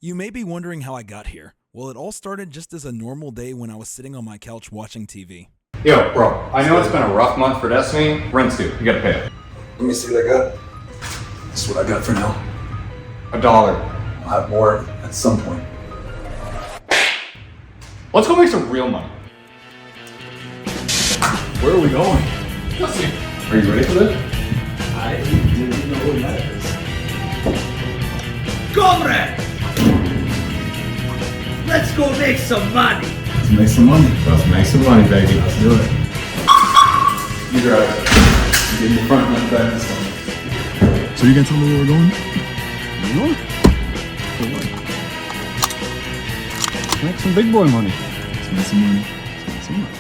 You may be wondering how I got here. Well, it all started just as a normal day when I was sitting on my couch watching TV. Yo, bro, I know it's been a rough month for Destiny. Rent's due. You gotta pay it. Let me see what I got. That's what I got for now. $1. I'll have more at some point. Let's go make some real money. Where are we going? Destiny. Are you ready for this? I didn't even know what that is. Comrade! Let's go make some money! Let's make some money. Let's make some money, baby. Let's do it. You drive. Get in the front and let the back this one. So you gonna tell me where we're going? New York? For what? Make some big boy money. Let's make some money. Let's make some money.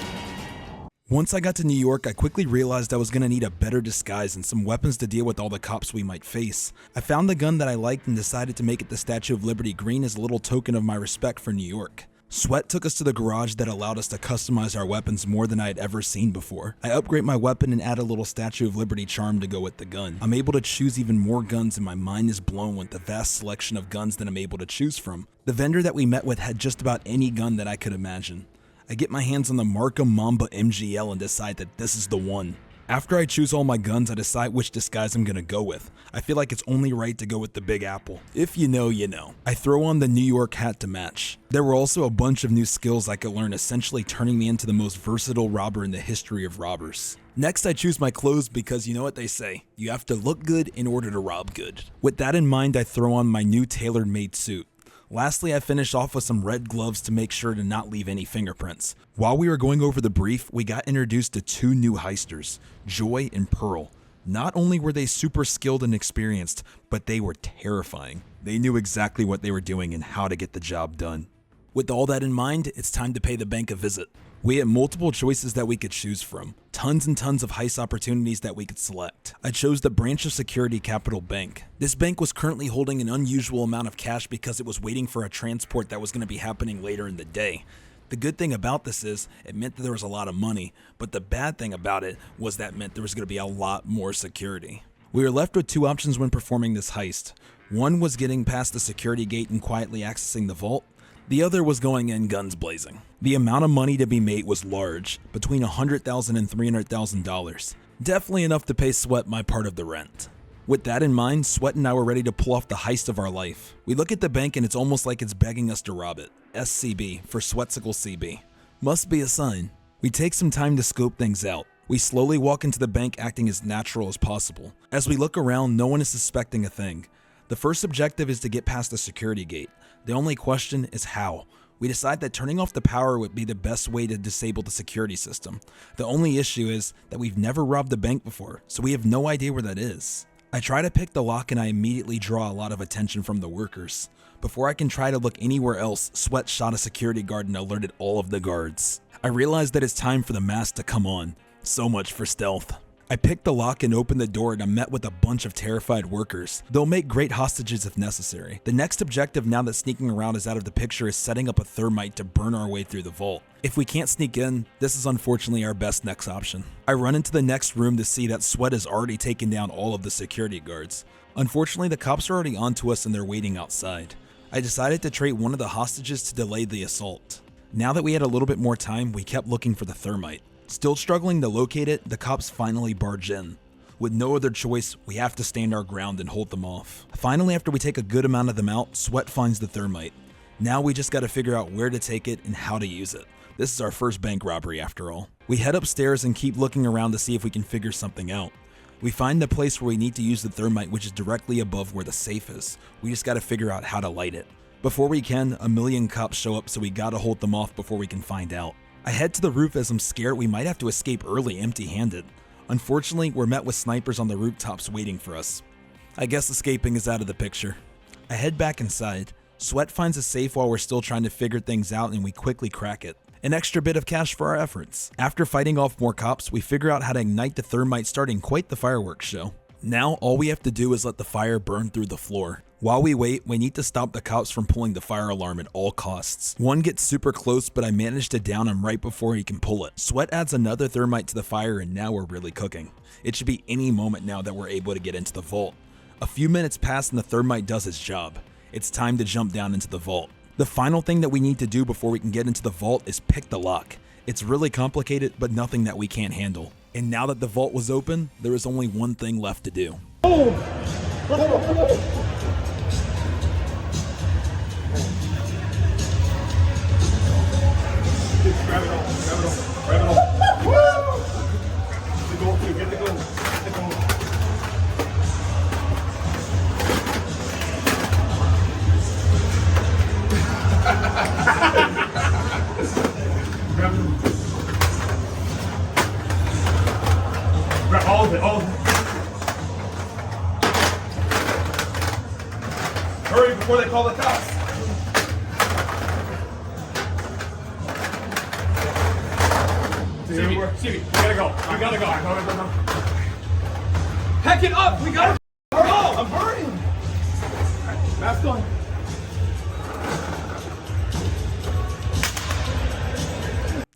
Once I got to New York, I quickly realized I was going to need a better disguise and some weapons to deal with all the cops we might face. I found the gun that I liked and decided to make it the Statue of Liberty green as a little token of my respect for New York. Sweat took us to the garage that allowed us to customize our weapons more than I had ever seen before. I upgrade my weapon and add a little Statue of Liberty charm to go with the gun. I'm able to choose even more guns and my mind is blown with the vast selection of guns that I'm able to choose from. The vendor that we met with had just about any gun that I could imagine. I get my hands on the Markham Mamba MGL and decide that this is the one. After I choose all my guns, I decide which disguise I'm gonna go with. I feel like it's only right to go with the Big Apple. If you know, you know. I throw on the New York hat to match. There were also a bunch of new skills I could learn, essentially turning me into the most versatile robber in the history of robbers. Next, I choose my clothes because you know what they say, you have to look good in order to rob good. With that in mind, I throw on my new tailor-made suit. Lastly, I finished off with some red gloves to make sure to not leave any fingerprints. While we were going over the brief, we got introduced to two new heisters, Joy and Pearl. Not only were they super skilled and experienced, but they were terrifying. They knew exactly what they were doing and how to get the job done. With all that in mind, it's time to pay the bank a visit. We had multiple choices that we could choose from, tons and tons of heist opportunities that we could select. I chose the Branch of Security Capital Bank. This bank was currently holding an unusual amount of cash because it was waiting for a transport that was going to be happening later in the day. The good thing about this is it meant that there was a lot of money, but the bad thing about it was that meant there was going to be a lot more security. We were left with two options when performing this heist. One was getting past the security gate and quietly accessing the vault. The other was going in guns blazing. The amount of money to be made was large, between $100,000 and $300,000. Definitely enough to pay Sweat my part of the rent. With that in mind, Sweat and I were ready to pull off the heist of our life. We look at the bank and it's almost like it's begging us to rob it. SCB for Sweatsicle CB. Must be a sign. We take some time to scope things out. We slowly walk into the bank acting as natural as possible. As we look around, no one is suspecting a thing. The first objective is to get past the security gate. The only question is how. We decide that turning off the power would be the best way to disable the security system. The only issue is that we've never robbed a bank before, so we have no idea where that is. I try to pick the lock and I immediately draw a lot of attention from the workers. Before I can try to look anywhere else, Sweat shot a security guard and alerted all of the guards. I realize that it's time for the mask to come on. So much for stealth. I picked the lock and opened the door and I'm met with a bunch of terrified workers. They'll make great hostages if necessary. The next objective now that sneaking around is out of the picture is setting up a thermite to burn our way through the vault. If we can't sneak in, this is unfortunately our best next option. I run into the next room to see that Sweat has already taken down all of the security guards. Unfortunately, the cops are already onto us and they're waiting outside. I decided to trade one of the hostages to delay the assault. Now that we had a little bit more time, we kept looking for the thermite. Still struggling to locate it, the cops finally barge in. With no other choice, we have to stand our ground and hold them off. Finally, after we take a good amount of them out, Sweat finds the thermite. Now we just gotta figure out where to take it and how to use it. This is our first bank robbery after all. We head upstairs and keep looking around to see if we can figure something out. We find the place where we need to use the thermite, which is directly above where the safe is. We just gotta figure out how to light it. Before we can, a million cops show up, so we gotta hold them off before we can find out. I head to the roof as I'm scared we might have to escape early empty-handed. Unfortunately, we're met with snipers on the rooftops waiting for us. I guess escaping is out of the picture. I head back inside. Sweat finds a safe while we're still trying to figure things out and we quickly crack it. An extra bit of cash for our efforts. After fighting off more cops, we figure out how to ignite the thermite, starting quite the fireworks show. Now all we have to do is let the fire burn through the floor. While we wait, we need to stop the cops from pulling the fire alarm at all costs. One gets super close, but I managed to down him right before he can pull it. Sweat adds another thermite to the fire and now we're really cooking. It should be any moment now that we're able to get into the vault. A few minutes pass and the thermite does its job. It's time to jump down into the vault. The final thing that we need to do before we can get into the vault is pick the lock. It's really complicated, but nothing that we can't handle. And now that the vault was open, there is only one thing left to do. Grab it all, grab it all, grab it all. Woo! The gold, too. Get the gold. Get the gold. Grab it. Grab all of it, all of it. Hurry before they call the cops. Stevie, we gotta go. We gotta go. No. Pack it up. We gotta go. I'm burning. Mask on.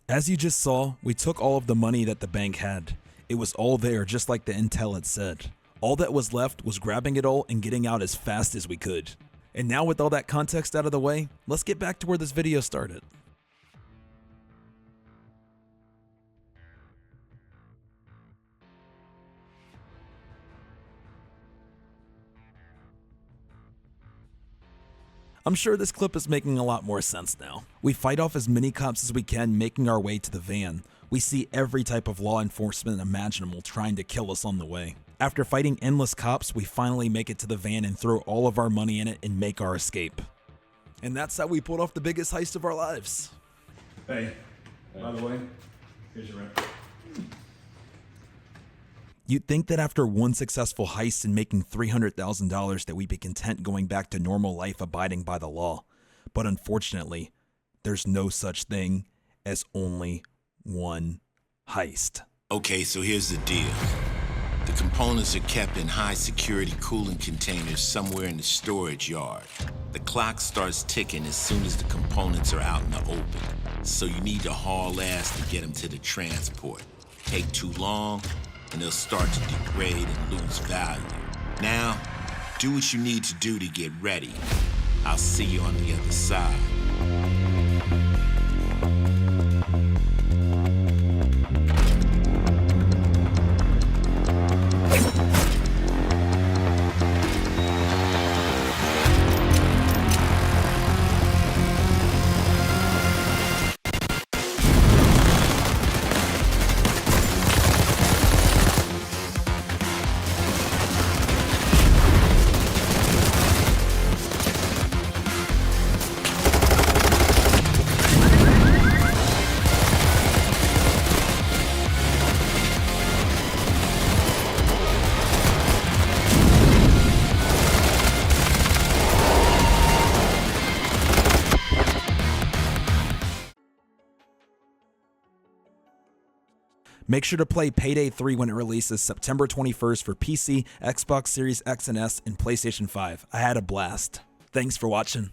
As you just saw, we took all of the money that the bank had. It was all there, just like the intel had said. All that was left was grabbing it all and getting out as fast as we could. And now with all that context out of the way, let's get back to where this video started. I'm sure this clip is making a lot more sense now. We fight off as many cops as we can, making our way to the van. We see every type of law enforcement imaginable trying to kill us on the way. After fighting endless cops, we finally make it to the van and throw all of our money in it and make our escape. And that's how we pulled off the biggest heist of our lives. Hey, by the way, here's your rent. You'd think that after one successful heist and making $300,000 that we'd be content going back to normal life abiding by the law. But unfortunately, there's no such thing as only one heist. Okay, so here's the deal. The components are kept in high security cooling containers somewhere in the storage yard. The clock starts ticking as soon as the components are out in the open. So you need to haul ass to get them to the transport. Take too long, and they'll start to degrade and lose value. Now, do what you need to do to get ready. I'll see you on the other side. Make sure to play Payday 3 when it releases September 21st for PC, Xbox Series X and S, and PlayStation 5. I had a blast. Thanks for watching.